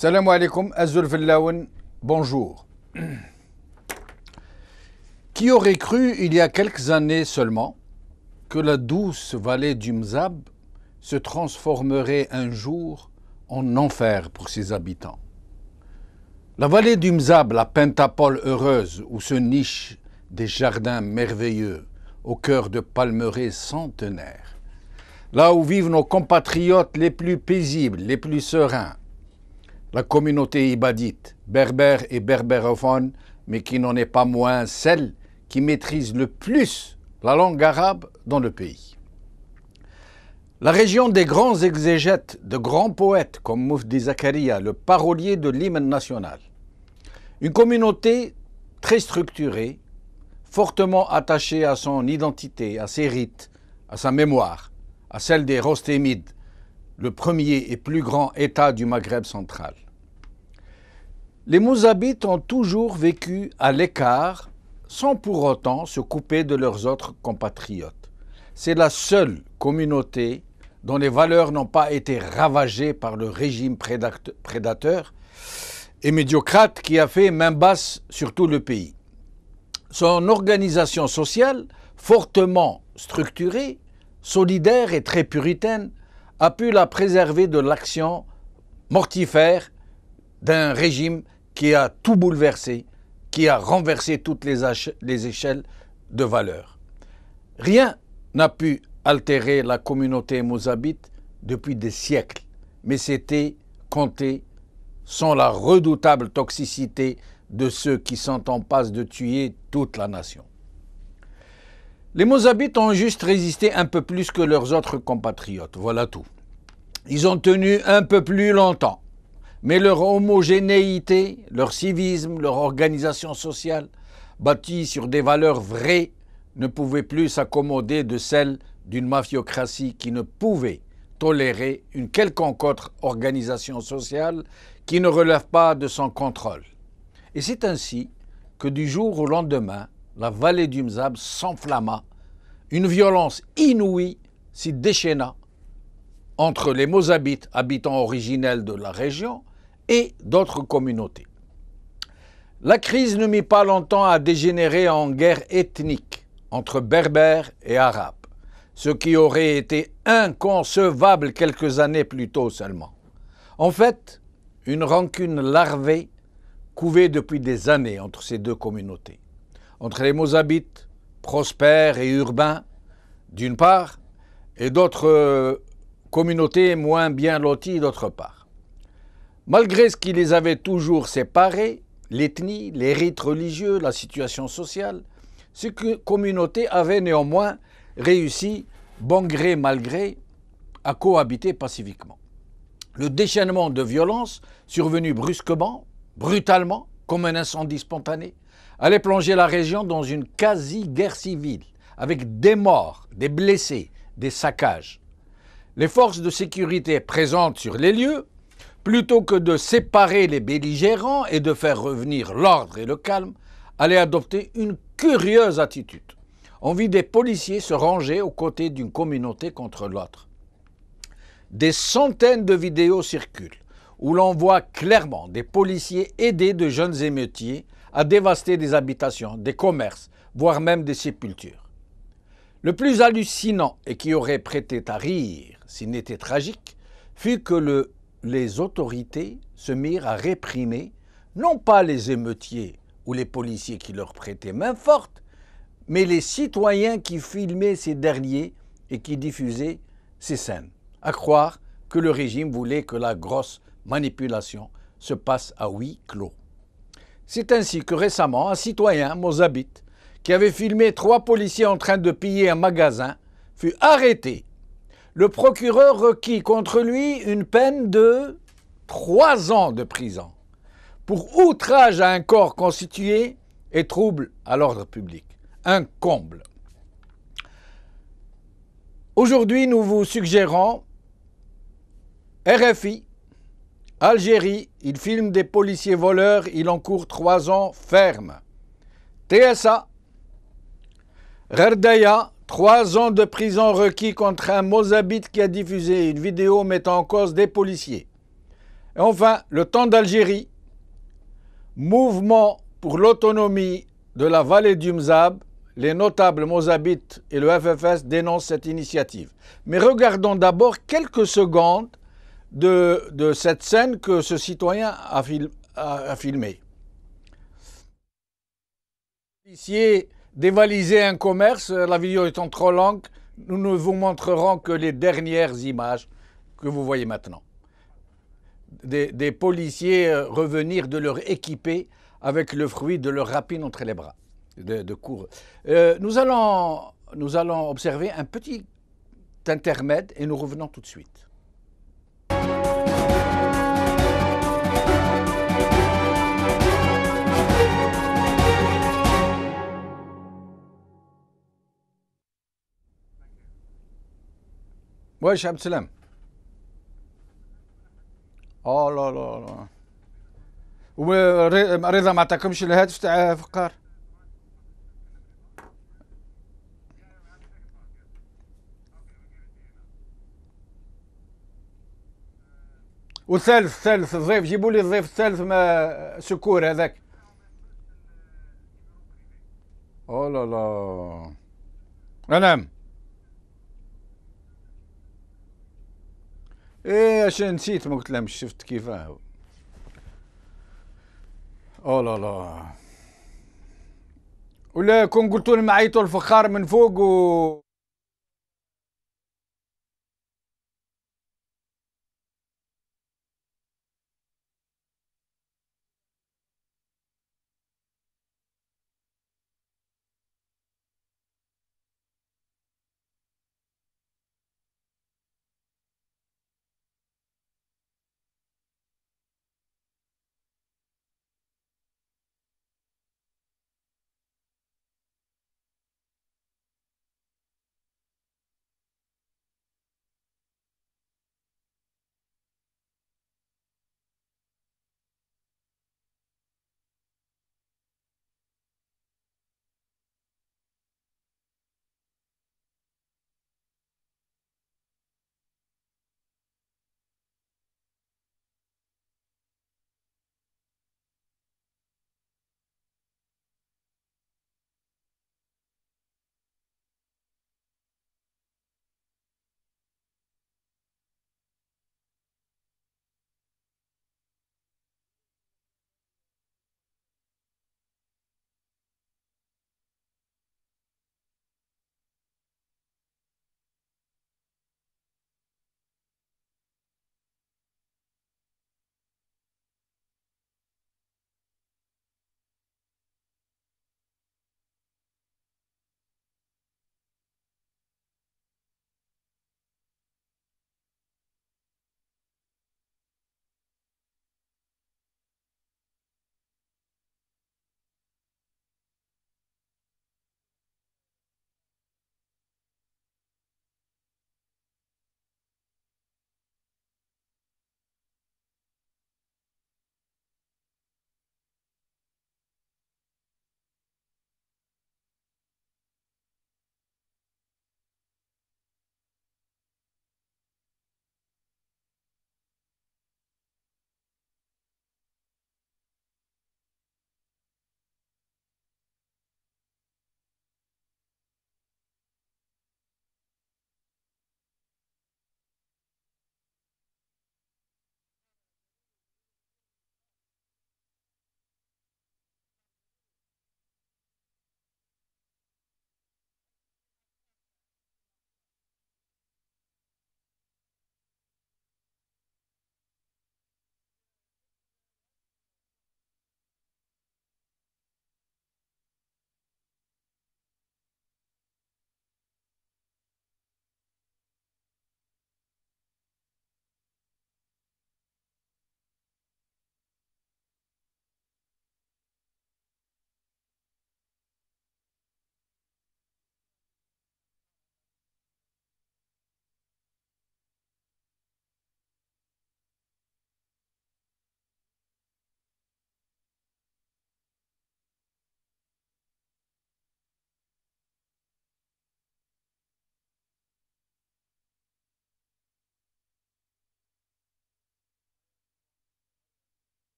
Salam alaikum, Azul Fillaoun, bonjour. Qui aurait cru, il y a quelques années seulement, que la douce vallée du Mzab se transformerait un jour en enfer pour ses habitants. La vallée du Mzab, la pentapole heureuse où se nichent des jardins merveilleux au cœur de palmeraies centenaires, là où vivent nos compatriotes les plus paisibles, les plus sereins, la communauté ibadite, berbère et berbérophone, mais qui n'en est pas moins celle qui maîtrise le plus la langue arabe dans le pays. La région des grands exégètes, de grands poètes comme Mufti Zakaria, le parolier de l'hymne national. Une communauté très structurée, fortement attachée à son identité, à ses rites, à sa mémoire, à celle des Rostémides, le premier et plus grand État du Maghreb central. Les Mouzabites ont toujours vécu à l'écart, sans pour autant se couper de leurs autres compatriotes. C'est la seule communauté dont les valeurs n'ont pas été ravagées par le régime prédateur et médiocrate qui a fait main basse sur tout le pays. Son organisation sociale, fortement structurée, solidaire et très puritaine, a pu la préserver de l'action mortifère d'un régime qui a tout bouleversé, qui a renversé toutes les échelles de valeurs. Rien n'a pu altérer la communauté mouzabite depuis des siècles, mais c'était compté sans la redoutable toxicité de ceux qui sont en passe de tuer toute la nation. Les Mouzabites ont juste résisté un peu plus que leurs autres compatriotes, voilà tout. Ils ont tenu un peu plus longtemps, mais leur homogénéité, leur civisme, leur organisation sociale, bâtie sur des valeurs vraies, ne pouvaient plus s'accommoder de celles d'une mafiocratie qui ne pouvait tolérer une quelconque autre organisation sociale qui ne relève pas de son contrôle. Et c'est ainsi que du jour au lendemain, la vallée du Mzab s'enflamma, une violence inouïe s'y déchaîna entre les Mouzabites, habitants originels de la région, et d'autres communautés. La crise ne mit pas longtemps à dégénérer en guerre ethnique entre berbères et arabes, ce qui aurait été inconcevable quelques années plus tôt seulement. En fait, une rancune larvée couvait depuis des années entre ces deux communautés, entre les Mouzabites, prospères et urbains, d'une part, et d'autres communautés moins bien loties d'autre part. Malgré ce qui les avait toujours séparés, l'ethnie, les rites religieux, la situation sociale, ces communautés avaient néanmoins réussi, bon gré mal gré, à cohabiter pacifiquement. Le déchaînement de violence, survenu brusquement, brutalement, comme un incendie spontané, allait plonger la région dans une quasi-guerre civile, avec des morts, des blessés, des saccages. Les forces de sécurité présentes sur les lieux, plutôt que de séparer les belligérants et de faire revenir l'ordre et le calme, allaient adopter une curieuse attitude. On vit des policiers se ranger aux côtés d'une communauté contre l'autre. Des centaines de vidéos circulent où l'on voit clairement des policiers aider de jeunes émeutiers à dévaster des habitations, des commerces, voire même des sépultures. Le plus hallucinant et qui aurait prêté à rire s'il n'était tragique fut que les autorités se mirent à réprimer non pas les émeutiers ou les policiers qui leur prêtaient main forte, mais les citoyens qui filmaient ces derniers et qui diffusaient ces scènes, à croire que le régime voulait que la grosse manipulation se passe à huis clos. C'est ainsi que récemment, un citoyen mouzabite qui avait filmé 3 policiers en train de piller un magasin fut arrêté. Le procureur requit contre lui une peine de 3 ans de prison pour outrage à un corps constitué et trouble à l'ordre public. Un comble. Aujourd'hui, nous vous suggérons RFI, Algérie, il filme des policiers voleurs, il encourt 3 ans ferme. TSA, Rerdaya, 3 ans de prison requis contre un Mouzabite qui a diffusé une vidéo mettant en cause des policiers. Et enfin, le temps d'Algérie, mouvement pour l'autonomie de la vallée du Mzab, les notables mozabites et le FFS dénoncent cette initiative. Mais regardons d'abord quelques secondes de cette scène que ce citoyen a filmée. Policiers dévaliser un commerce, la vidéo étant trop longue, nous ne vous montrerons que les dernières images que vous voyez maintenant. Des policiers revenir de leur équipée avec le fruit de leur rapine entre les bras. De cours. Nous allons observer un petit intermède et nous revenons tout de suite. واش عبد السلام؟ اه لا لا لا. ورضا ما عطاكمش الهاتف تاع فقار؟ والثالث الضيف، جيبوا لي الضيف الثالث ما سكور هذاك. اوه لا لا. نعم. ايه عشان نسيت ما قلت لهمش، شفت كيفاه. اوه لا لا. ولا كون قلتوا لي معيطوا الفخار من فوق و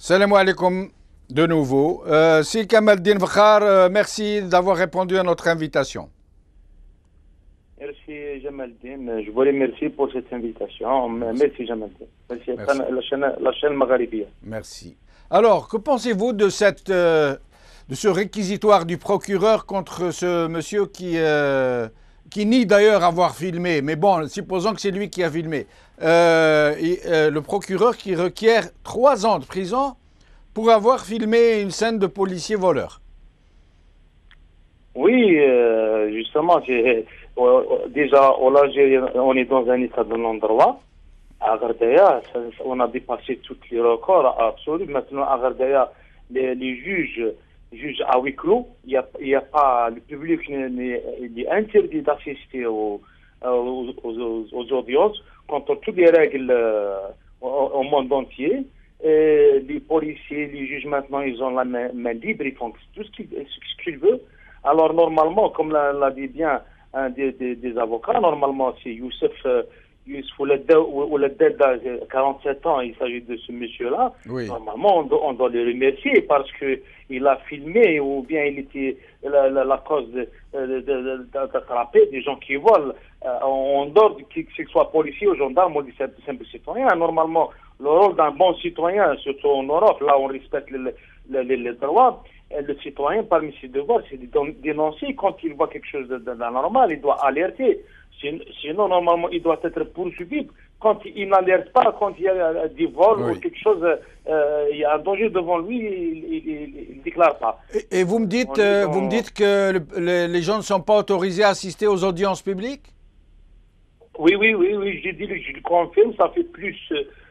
Salam alaikum de nouveau. Si Kamaldine Fakhar, merci d'avoir répondu à notre invitation. Merci Jamaldine. Je vous remercie pour cette invitation. Merci Jamaldine. Merci. La chaîne Magharibia. Merci. Alors, que pensez-vous de ce réquisitoire du procureur contre ce monsieur qui nie d'ailleurs avoir filmé, mais bon, supposons que c'est lui qui a filmé. Le procureur qui requiert 3 ans de prison pour avoir filmé une scène de policier voleur. Oui, justement, déjà, on est dans un état de non-droit. À Gardaya, on a dépassé tous les records absolus. Maintenant, à Gardaya, les juges à huis clos. Il y a pas, le public il est interdit d'assister aux audiences contre toutes les règles au monde entier. Les policiers, les juges maintenant, ils ont la main libre, ils font tout ce qu'ils veulent. Alors normalement, comme l'a dit bien un des avocats, normalement c'est Youssef Ouledel, 47 ans, il s'agit de ce monsieur-là. Oui. Normalement, on doit le remercier parce qu'il a filmé ou bien il était la cause d'attraper des gens qui volent. En dehors qu'il soit policier ou gendarme ou simple citoyen. Normalement, le rôle d'un bon citoyen, surtout en Europe, là on respecte les droits, le citoyen, parmi ses devoirs, c'est de dénoncer quand il voit quelque chose d'anormal, il doit alerter. Sinon, normalement, il doit être poursuivi. Quand il n'alerte pas, quand il y a des vols ou quelque chose, il y a un danger devant lui, il ne déclare pas. Et vous me dites que les gens ne sont pas autorisés à assister aux audiences publiques? Oui, je le confirme, ça fait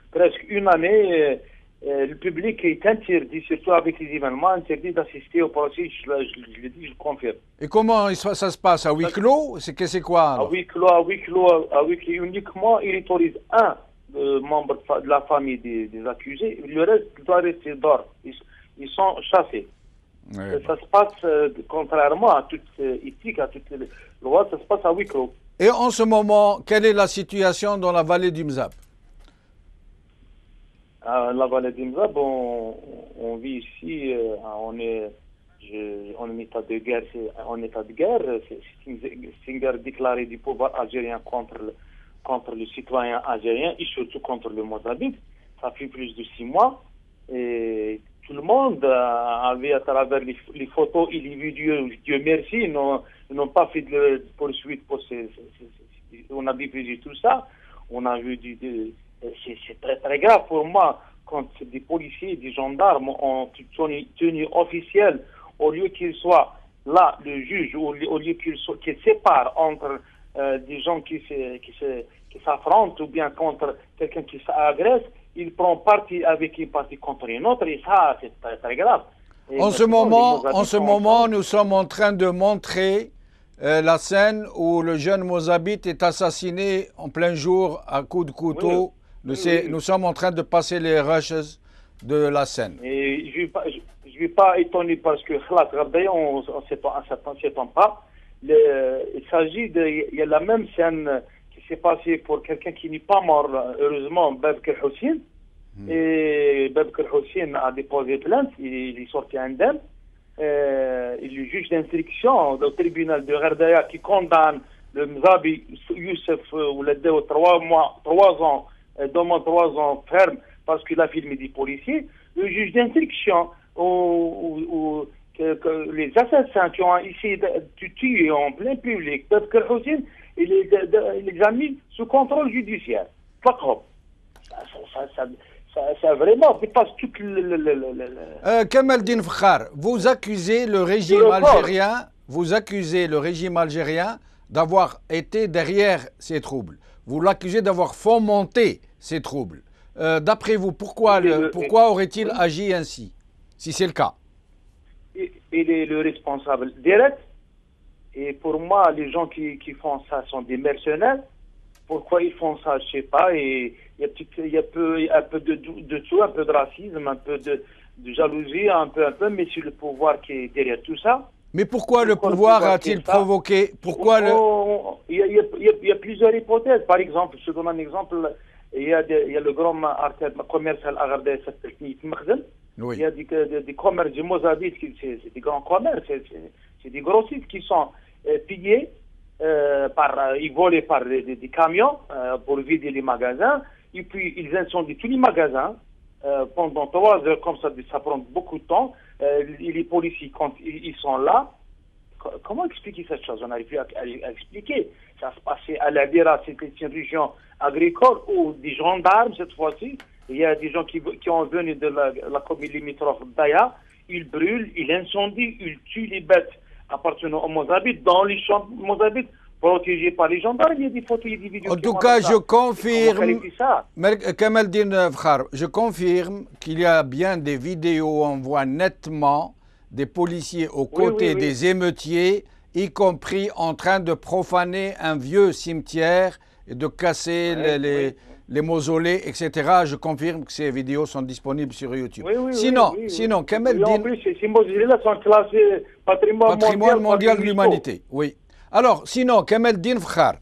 presque une année. Le public est interdit, surtout avec les événements, interdit d'assister au procès, je le dis, je le confirme. Et comment ça se passe? À huis clos? C'est quoi alors? À huis clos, uniquement, il autorise un membre de la famille des accusés, le reste doit rester dehors. Ils sont chassés. Ouais, ça se passe, contrairement à toute éthique, à toute loi, ça se passe à huis clos. Et en ce moment, quelle est la situation dans la vallée du Mzab? La vallée du Mzab, on vit ici, on est en état de guerre. C'est une guerre déclarée du pouvoir algérien contre le citoyen algérien et surtout contre le Mozambique. Ça fait plus de 6 mois. Et tout le monde avait à travers les photos et les vidéos, Dieu merci, n'ont pas fait de poursuite. On a diffusé tout ça. On a vu c'est très très grave pour moi quand des policiers, des gendarmes ont une tenue officielle, au lieu qu'ils soient là, le juge, au lieu qu'ils séparent entre des gens qui s'affrontent ou bien contre quelqu'un qui s'agresse, ils prennent parti avec une partie contre une autre et ça c'est très très grave. Et en ce moment, nous sommes en train de montrer la scène où le jeune Mozabite est assassiné en plein jour à coups de couteau. Nous sommes en train de passer les rushes de la scène. Et je ne suis pas étonné parce que on ne s'étonne pas. Il s'agit il y a la même scène qui s'est passée pour quelqu'un qui n'est pas mort, heureusement, Babker Hossein. Et Babker Hossein a déposé plainte, il est sorti indemne. Et le juge d'instruction au tribunal de Gardaya qui condamne le Mzabi Youssef Ouledel 3 ans, demande 3 ans ferme parce qu'il a filmé des policiers. Le juge d'instruction les assassins qui ont essayé de tuer en plein public, Babker Hossein, il les a mis sous contrôle judiciaire. Pas trop. Ça vraiment dépasse tout Kamaldine Fakhar, vous accusez le régime algérien d'avoir été derrière ces troubles. Vous l'accusez d'avoir fomenté ces troubles. D'après vous, pourquoi aurait-il agi ainsi, si c'est le cas? Il est le responsable direct. Et pour moi, les gens qui font ça sont des mercenaires. Pourquoi ils font ça, je ne sais pas. Et il y a un peu de tout, un peu de racisme, un peu de jalousie, un peu, mais c'est le pouvoir qui est derrière tout ça. Mais pourquoi le pouvoir a-t-il provoqué? Il y a plusieurs hypothèses. Par exemple, je donne un exemple. il y a le grand artère commercial à Garda Oui. il y a des commerces de Mozambique, c'est des grands commerces, c'est des grossistes qui sont pillés, ils volent par des camions pour vider les magasins, et puis ils incendient tous les magasins pendant 3 heures, comme ça prend beaucoup de temps. Les policiers, quand ils sont là, comment expliquer cette chose? On n'arrive plus à expliquer. Ça se passait à la Dira, c'était une région agricole où des gendarmes, cette fois-ci, il y a des gens qui ont venu de la commune limitrophe d'Aya, ils brûlent, ils incendient, ils tuent les bêtes appartenant aux Mozabites dans les champs Mozabites, protégés par les gendarmes. Il y a des photos, il y a des vidéos. En tout cas, je confirme, Kamaldine Fakhar, je confirme qu'il y a bien des vidéos où on voit nettement des policiers aux côtés des émeutiers, y compris en train de profaner un vieux cimetière et de casser les mausolées, etc. Je confirme que ces vidéos sont disponibles sur YouTube. Sinon, Kamaldine... En plus, ces mausolées-là sont classés patrimoine mondial de l'humanité. Oui. Alors, sinon, Kamaldine Fakhar,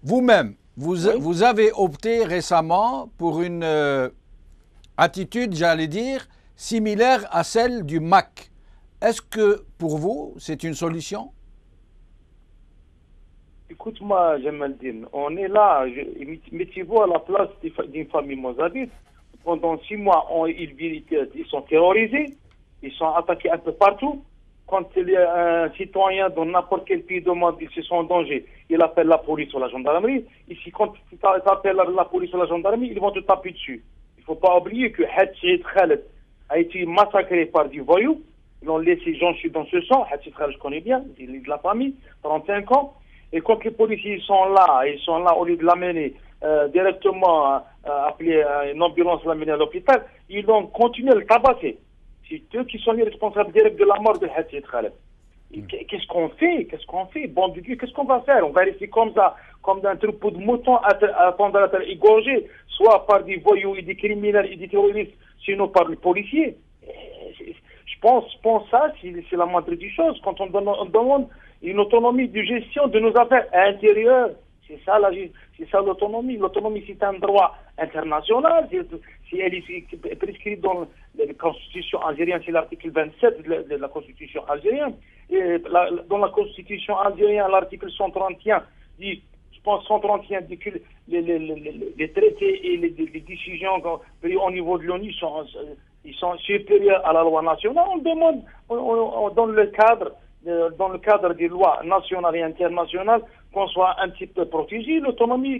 vous-même, vous avez opté récemment pour une attitude, j'allais dire, similaire à celle du MAC. Est-ce que, pour vous, c'est une solution? Écoute-moi, Jamaldine, on est là, mettez-vous à la place d'une famille mozabite. Pendant 6 mois, ils sont terrorisés, ils sont attaqués un peu partout. Quand un citoyen dans n'importe quel pays demande s'ils sont en danger, il appelle la police ou la gendarmerie. Ici, quand tu appelles la police ou la gendarmerie, ils vont te taper dessus. Il ne faut pas oublier que Hatchid Khaled a été massacré par des voyous. Ils ont laissé Jean dans ce sang. Hatchid Khaled, je connais bien, il est de la famille, 35 ans. Et quand les policiers sont là, au lieu de l'amener directement, appeler une ambulance, l'amener à l'hôpital, ils ont continué à le tabasser. C'est eux qui sont les responsables directs de la mort de Hatchid Khaled. Qu'est-ce qu'on fait? Bon de Dieu, qu'est-ce qu'on va faire? On va rester comme ça, comme d'un troupeau de moutons à attendre à être égorgés, soit par des voyous et des criminels et des terroristes, sinon par les policiers. Je pense ça, c'est la moindre des choses. Quand on demande une autonomie de gestion de nos affaires intérieures, c'est ça l'autonomie. L'autonomie, c'est un droit international. Si elle est prescrite dans la Constitution algérienne, c'est l'article 27 de la Constitution algérienne. Et dans la Constitution algérienne, l'article 131 dit, je pense 131 dit que les traités et les décisions prises au niveau de l'ONU sont supérieurs à la loi nationale. On demande, dans le cadre des lois nationales et internationales, qu'on soit un petit peu protégé, l'autonomie,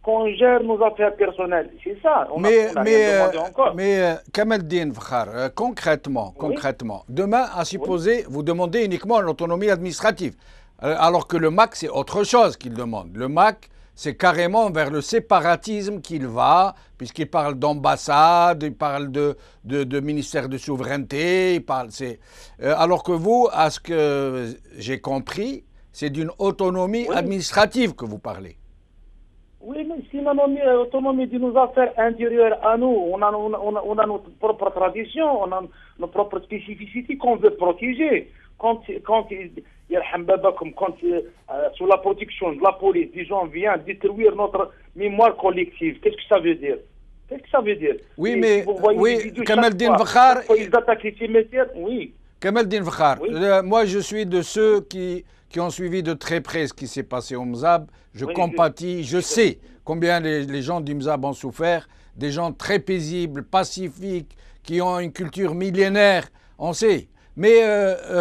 qu'on gère nos affaires personnelles. C'est ça. Mais Kamaldine Fakhar, concrètement, demain, à supposer, vous demandez uniquement l'autonomie administrative, alors que le MAC, c'est autre chose qu'il demande. Le MAC, c'est carrément vers le séparatisme qu'il va, puisqu'il parle d'ambassade, il parle de ministère de souveraineté, alors que vous, à ce que j'ai compris, c'est d'une autonomie administrative que vous parlez. Oui, mais c'est l'autonomie de nos affaires intérieures à nous. On a notre propre tradition, on a nos propres spécificités qu'on veut protéger. Quand sous la protection de la police, des gens viennent détruire notre mémoire collective, qu'est-ce que ça veut dire? Oui, mais Kamaldine Fakhar, ils attaquent les cimetières, oui. Kamaldine Fakhar, moi je suis de ceux qui ont suivi de très près ce qui s'est passé au Mzab. Je compatis, je sais combien les gens du Mzab ont souffert, des gens très paisibles, pacifiques, qui ont une culture millénaire, on sait. Mais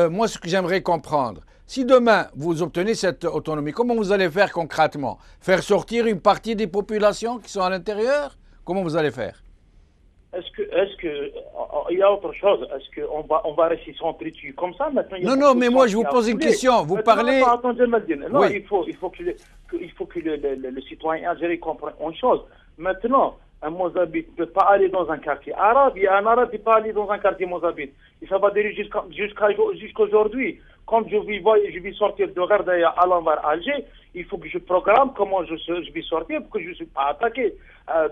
moi, ce que j'aimerais comprendre, si demain vous obtenez cette autonomie, comment vous allez faire concrètement? Faire sortir une partie des populations qui sont à l'intérieur? Comment vous allez faire? Est-ce que il y a autre chose? Est-ce qu'on va rester s'entretuer comme ça maintenant? Non, mais moi je vous pose une question. Vous parlez. Non, il faut que le citoyen algérien comprenne une chose. Maintenant, un Mozabite ne peut pas aller dans un quartier arabe, et un arabe ne peut pas aller dans un quartier Mozabite. Et ça va durer jusqu'à aujourd'hui. Quand je vais sortir de Gardaya à l'envers Alger, il faut que je programme comment je vais sortir pour que je ne suis pas attaqué.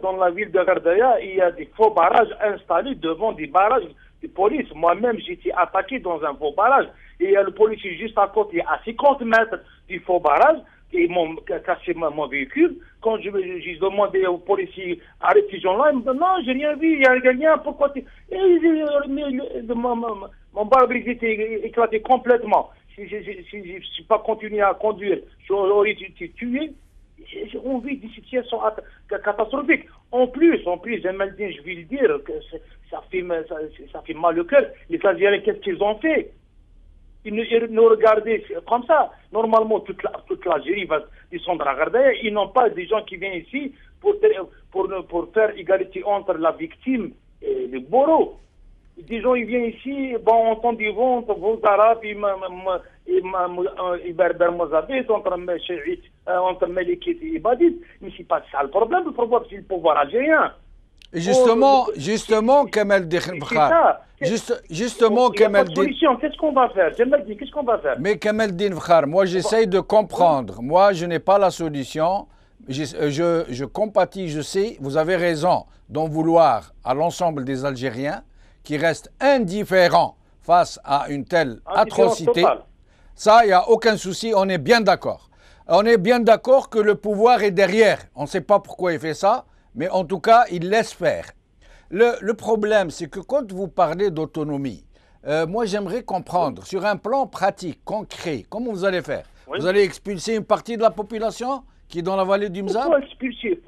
Dans la ville de Gardaya, il y a des faux barrages installés devant des barrages de police. Moi-même, j'ai été attaqué dans un faux barrage. Et il y a le policier juste à côté, à 50 mètres du faux barrage, ils m'ont cassé mon véhicule. Quand j'ai demandé aux policiers, arrêtez ces gens-là, ils me disent non, j'ai rien vu, il n'y a rien, pourquoi tu... Mon pare-brise était éclaté complètement. Si je n'ai pas continué à conduire, j'aurais été tué. On vit des situations catastrophiques. En plus, Jamaldine, je vais le dire, que ça fait mal au cœur. Les Algériens, qu'est-ce qu'ils ont fait? Ils nous regardaient comme ça. Normalement, toute l'Algérie va descendre à Gardaïa. Ils n'ont pas des gens qui viennent ici pour faire égalité entre la victime et le bourreau. Des gens, ils viennent ici, bon, entendez-vous, vos arabes, ils berbères mozabites, entre Melikit et Ibadit. Mais c'est pas ça le problème c'est le pouvoir algérien. Et justement, Kamel Dinfkhar, justement, Kamel Dinfkhar. Qu'est-ce qu'on va faire? Qu'est-ce qu'on va faire? Mais Kamel Dinfkhar, moi j'essaye de comprendre. Moi, je n'ai pas la solution. Je compatis, je sais, vous avez raison d'en vouloir à l'ensemble des Algériens qui restent indifférents face à une telle atrocité. Ça, il n'y a aucun souci, on est bien d'accord. On est bien d'accord que le pouvoir est derrière. On ne sait pas pourquoi il fait ça, mais en tout cas, il laisse faire. Le problème, c'est que quand vous parlez d'autonomie, moi j'aimerais comprendre, sur un plan pratique, concret, comment vous allez faire? Oui. Vous allez expulser une partie de la population qui est dans la vallée du Mzab? Pourquoi expulser?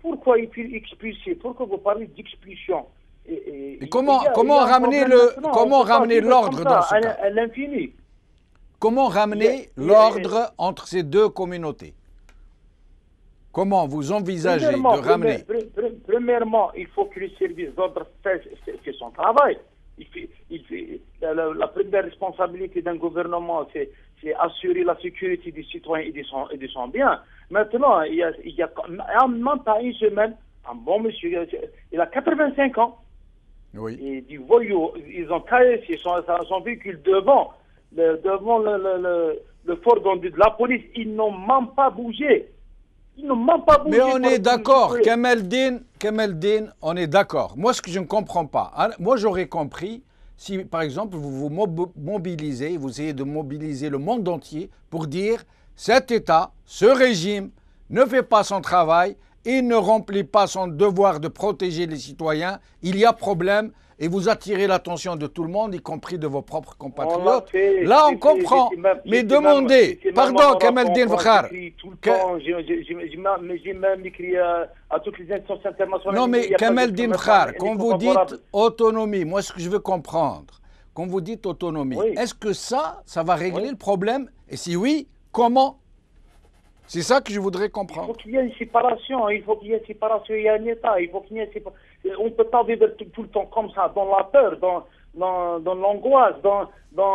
Pourquoi expulser? Pourquoi vous parlez d'expulsion? Et comment ramener l'ordre dans ce cas? À l'infini. Comment ramener l'ordre entre ces deux communautés? Comment vous envisagez de ramener? Premièrement, il faut que le service d'ordre fasse son travail. La première responsabilité d'un gouvernement, c'est assurer la sécurité des citoyens et de son bien. Maintenant, il y a même pas une semaine, un bon monsieur, il a 85 ans. Oui. Et du voyou, ils ont caressé son véhicule devant le fort de la police. Ils n'ont même pas bougé. Mais on est d'accord, Kamel Din, on est d'accord. Moi, ce que je ne comprends pas, moi j'aurais compris si, par exemple, vous mobilisez, vous essayez de mobiliser le monde entier pour dire cet État, ce régime ne fait pas son travail, il ne remplit pas son devoir de protéger les citoyens, il y a problème, et vous attirez l'attention de tout le monde, y compris de vos propres compatriotes. Là, on comprend. Mais demandez, pardon, Kamel Dinfkhar. J'ai même écrit à toutes les instances internationales. Non, mais Kamel Dinfkhar, quand vous dites autonomie, moi, ce que je veux comprendre, quand vous dites autonomie, oui. Est-ce que ça va régler le problème? Et si oui, comment? C'est ça que je voudrais comprendre. Il faut qu'il y ait une séparation, il y ait un État, il faut qu'il y ait une séparation. On ne peut pas vivre tout le temps comme ça, dans la peur, dans l'angoisse, dans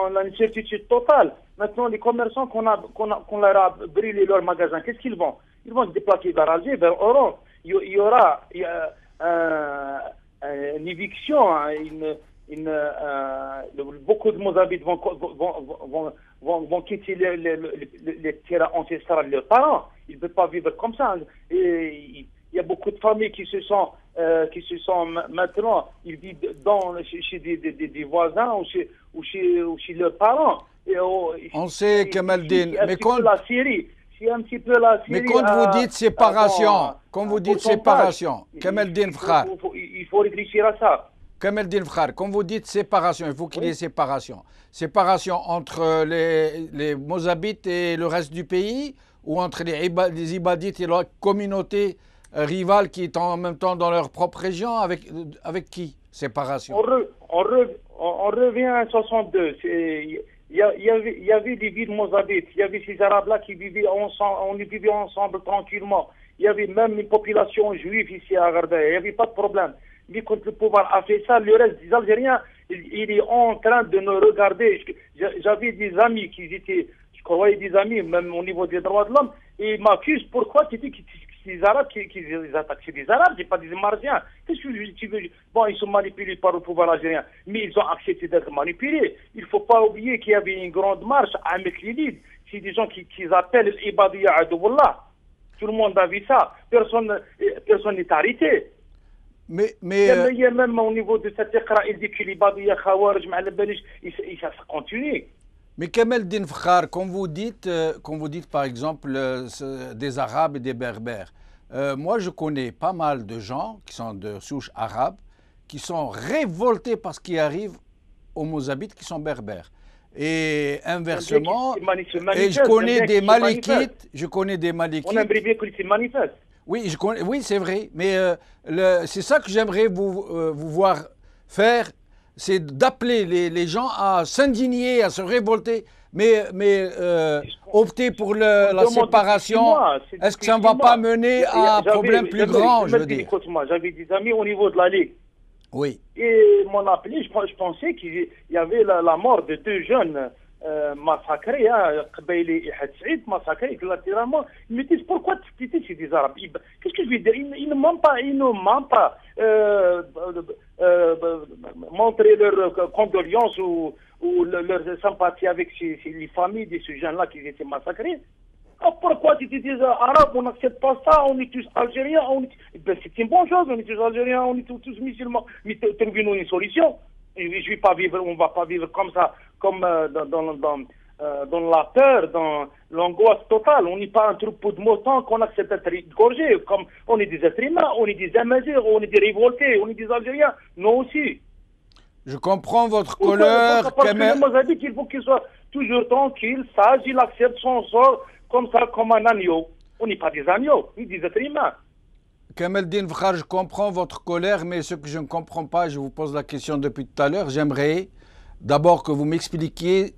l'incertitude totale. Maintenant, les commerçants qu'on leur a brûlé leurs magasins, qu'est-ce qu'ils vont? Ils vont se déplacer vers Alger, vers Oran. Il y aura une éviction, beaucoup de Mozabites vont quitter les terrains ancestrales de leurs parents. Ils ne peuvent pas vivre comme ça. Et il y a beaucoup de familles qui se sont maintenant, ils vivent chez des voisins ou chez leurs parents. On sait, Kamel Din, mais quand la Syrie. Un petit peu la Syrie. Mais quand vous dites séparation, Kamel Dinfkhar, il faut réfléchir à ça. Kamel Dinfkhar, quand vous dites séparation, il faut qu'il y ait séparation. Séparation entre les Mozabites et le reste du pays, ou entre les Ibadites et leur communauté rivale qui est en même temps dans leur propre région, avec qui? Séparation. On revient à 62. Il y avait des villes mozabites, il y avait ces Arabes-là qui vivaient ensemble, on vivait ensemble tranquillement. Il y avait même une population juive ici à Gardaïa, il n'y avait pas de problème. Mais quand le pouvoir a fait ça, le reste des Algériens, il est en train de nous regarder. J'avais des amis qui étaient, je croyais des amis, même au niveau des droits de l'homme, et ils m'accusent, pourquoi tu dis que c'est des Arabes qui attaquent? C'est des Arabes, c'est pas des Marziens. Qu'est-ce que tu veux? Bon, ils sont manipulés par le pouvoir algérien, mais ils ont accepté d'être manipulés. Il ne faut pas oublier qu'il y avait une grande marche à Meklilid. C'est des gens qui appellent l'Ibadiyya Adouullah. Tout le monde a vu ça. Personne n'est arrêté. Mais il y a même au niveau de cette écran, il dit que l'Ibadiyya Khawarij, ça continue. Mais Kamel Din Fkhar, comme vous dites par exemple des Arabes et des Berbères, moi je connais pas mal de gens qui sont de souche arabe, qui sont révoltés par ce qui arrive aux Mozabites qui sont berbères. Et J'aimerais qu'ils inversement, se et manifestent, j'aimerais qu'ils se manifestent. Je connais des On malikites. aimerait bien qu'ils se manifestent. Oui, oui, c'est vrai. Mais c'est ça que j'aimerais vous voir faire, c'est d'appeler les gens à s'indigner, à se révolter, mais opter pour On la demande depuis six séparation. mois. C'est Est-ce que depuis ça ne six va pas mois. mener à un problème plus grand, je veux dire? Écoute-moi, j'avais des amis au niveau de la Ligue. Oui. Et m'ont appelé, je pensais qu'il y avait la mort de deux jeunes massacrés, hein, Kbaili et Hatsaïd, massacrés littéralement. Ils me disent pourquoi tu dis c'est des Arabes. Qu'est-ce que je veux dire? Ils ne mentent pas, montrer leur condoléances ou leur sympathie avec les familles de ces jeunes-là qui étaient massacrés. Ah, pourquoi tu te dis arabe, on n'accepte pas ça, on est tous algériens, ben, c'est une bonne chose, on est tous algériens, on est tous musulmans, mais trouvez-nous une solution. Et je vais pas vivre, on va pas vivre comme ça, comme dans la peur, dans l'angoisse totale. On n'est pas un troupeau de moutons qu'on accepte d'être gorgé, comme on est des êtres humains, on est des Amazirs, on est des révoltés, on est des Algériens, nous aussi. Je comprends votre colère. Parce que le Mozambique, il faut qu'il soit toujours tranquille, sage, il accepte son sort comme ça, comme un agneau. On n'est pas des agneaux, on est des êtres humains. Kamel Din Fkhar, je comprends votre colère, mais ce que je ne comprends pas, je vous pose la question depuis tout à l'heure, j'aimerais d'abord que vous m'expliquiez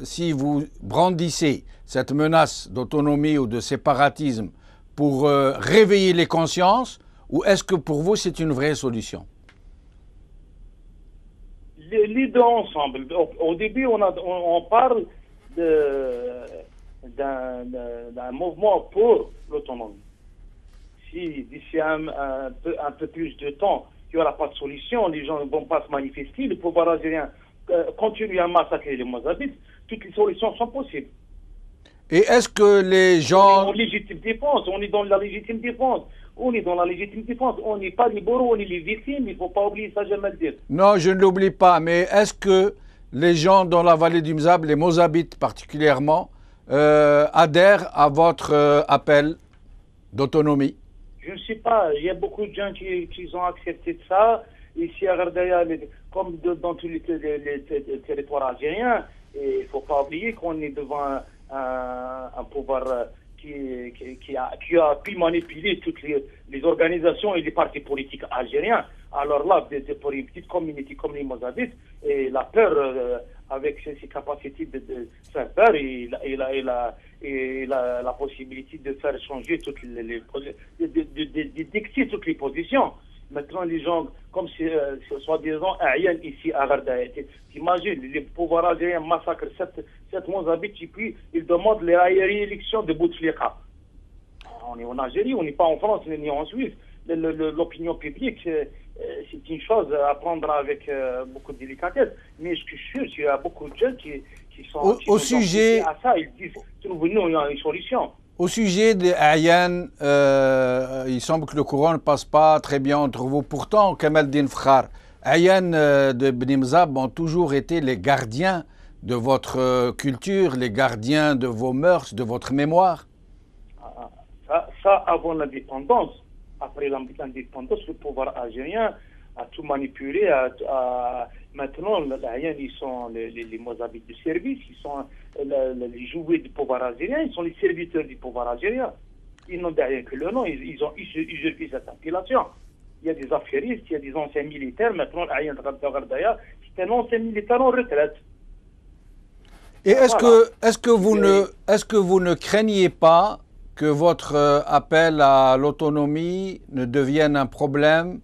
si vous brandissez cette menace d'autonomie ou de séparatisme pour réveiller les consciences, ou est-ce que pour vous c'est une vraie solution? Les deux ensemble. Au début, on parle d'un mouvement pour l'autonomie. Si d'ici un peu plus de temps, il n'y aura pas de solution, les gens ne vont pas se manifester, le pouvoir algérien continue à massacrer les Mozabites, toutes les solutions sont possibles. Et est-ce que les gens... On est en légitime défense, on est dans la légitime défense. On est dans la légitime défense. On n'est pas les bourreaux, on est les victimes. Il ne faut pas oublier ça, jamais le dire. Non, je ne l'oublie pas, mais est-ce que les gens dans la vallée du Mzab, les Mozabites particulièrement, adhèrent à votre appel d'autonomie? Je ne sais pas. Il y a beaucoup de gens qui ont accepté de ça. Ici à Gardaya, comme dans tous les territoires algériens, il ne faut pas oublier qu'on est devant un pouvoir qui a pu manipuler toutes les organisations et les partis politiques algériens. Alors là, pour une petite communauté comme les Mozabites, et la peur, avec ses capacités de faire peur et la possibilité de faire changer toutes de dicter toutes les positions. Maintenant, les gens, comme soi-disant, Aïen ici à Gardaya, t'imagines, les pouvoirs algériens massacrent cette Mozambique et puis ils demandent la réélection de Bouteflika. On est en Algérie, on n'est pas en France ni en Suisse. L'opinion publique, c'est une chose à prendre avec beaucoup de délicatesse. Mais je suis sûr qu'il y a beaucoup de gens qui sont au sujet à ça. Ils disent, trouvez-nous une solution. Au sujet des Aïan, il semble que le courant ne passe pas très bien entre vous. Pourtant, Kamel Din Fkhar, Aïan de Bni Mzab ont toujours été les gardiens de votre culture, les gardiens de vos mœurs, de votre mémoire. Ça avant l'indépendance. Après l'indépendance, le pouvoir algérien a tout manipulé. Maintenant, les Aïan, ils sont les Mozabites de service, ils sont les jouets du pouvoir algérien, ils sont les serviteurs du pouvoir algérien. Ils n'ont derrière que le nom, ils ont usurpé cette appellation. Il y a des affairistes, il y a des anciens militaires. Maintenant, Aïan Gardaya, c'est un ancien militaire en retraite. Et est-ce que vous ne craignez pas que votre appel à l'autonomie ne devienne un problème?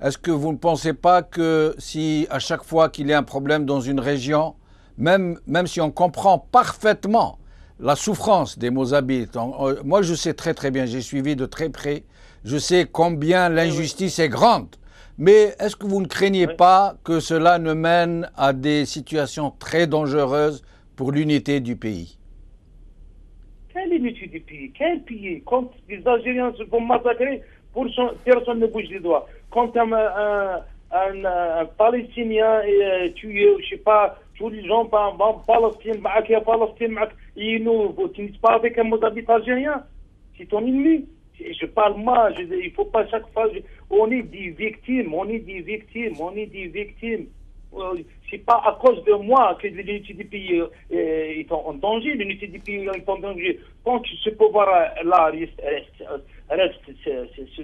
Est-ce que vous ne pensez pas que si à chaque fois qu'il y a un problème dans une région, même si on comprend parfaitement la souffrance des Mozabites, moi je sais très très bien, j'ai suivi de très près, je sais combien l'injustice est grande, mais est-ce que vous ne craignez pas que cela ne mène à des situations très dangereuses pour l'unité du pays? Quelle unité du pays? Quel pays? Quand les Algériens se font massacrer, personne ne bouge les doigts. Quand un Palestinien tué, je sais pas, tous les gens en Palestine, et nous, tu n'es pas avec un Mozambique algérien, c'est ton ennemi. Je parle mal, il faut pas chaque fois, on est des victimes. C'est pas à cause de moi que l'unité du pays est en danger, l'unité du pays est en danger. Tant que ce pouvoir-là reste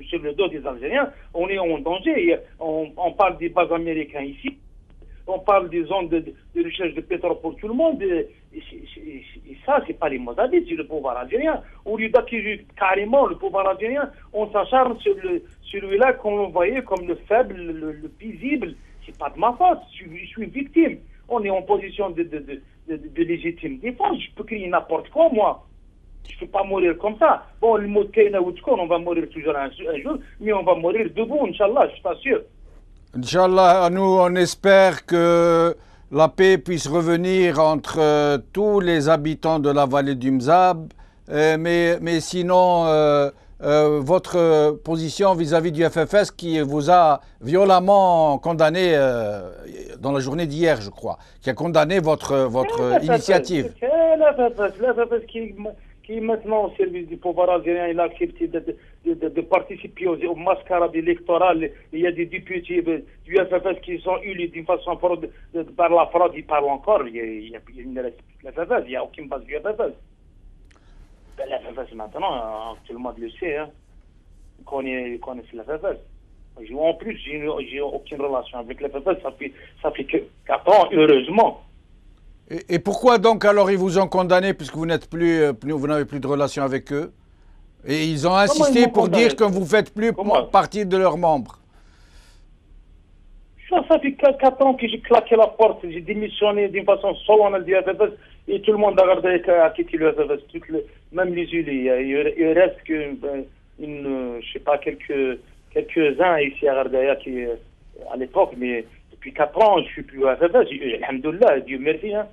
sur le dos des Algériens, on est en danger. On parle des bases américaines ici, on parle des zones de recherche de pétrole pour tout le monde. Et ça, c'est pas les Mozambiques, c'est le pouvoir algérien. Au lieu d'accuser carrément le pouvoir algérien, on s'acharne sur celui-là qu'on voyait comme le faible, le paisible. C'est pas de ma faute, je suis victime. On est en position de légitime défense. Je peux crier n'importe quoi, moi. Je ne peux pas mourir comme ça. Bon, le mot de Kayna Woutkoun, on va mourir toujours un jour, mais on va mourir debout, Inch'Allah, je t'assure. Inch'Allah, nous, on espère que la paix puisse revenir entre tous les habitants de la vallée du Mzab, mais sinon, votre position vis-à-vis du FFS qui vous a violemment condamné dans la journée d'hier, je crois, qui a condamné votre initiative. L'FFS qui est maintenant au service du pouvoir algérien, il a accepté de participer aux mascarades électorales. Il y a des députés du FFS qui sont élus d'une façon par la fraude, ils parlent encore. Il ne reste plus que l'FFS, il n'y a aucune base du FFS. L'FFS maintenant, tout le monde le sait, hein, qu'on est sur l'FFS. En plus, j'ai aucune relation avec l'FFS, ça fait que 4 ans, heureusement. Et pourquoi donc alors ils vous ont condamné puisque vous n'avez plus de relation avec eux? Et ils ont insisté pour dire que vous ne faites plus partie de leurs membres. Ça fait 4 ans que j'ai claqué la porte, j'ai démissionné d'une façon solennelle du FFS et tout le monde a regardé à quitter le FFS, même les îles. Il reste je sais pas, quelques-uns ici à Gardaya qui, à l'époque, mais depuis 4 ans, je ne suis plus au FFS. Alhamdoulilah, Dieu merci. Hein.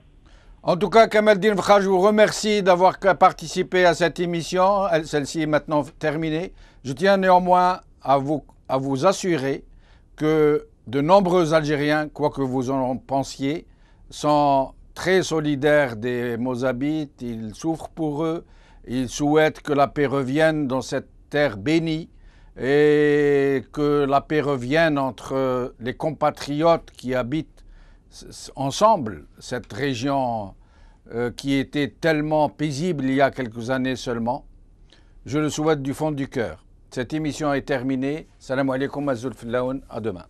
En tout cas, Kamaldine Vra, je vous remercie d'avoir participé à cette émission. Celle-ci est maintenant terminée. Je tiens néanmoins à vous assurer que de nombreux Algériens, quoi que vous en pensiez, sont très solidaires des Mozabites. Ils souffrent pour eux. Ils souhaitent que la paix revienne dans cette terre bénie et que la paix revienne entre les compatriotes qui habitent ensemble cette région qui était tellement paisible il y a quelques années seulement. Je le souhaite du fond du cœur. Cette émission est terminée. Salam alaikum, à demain.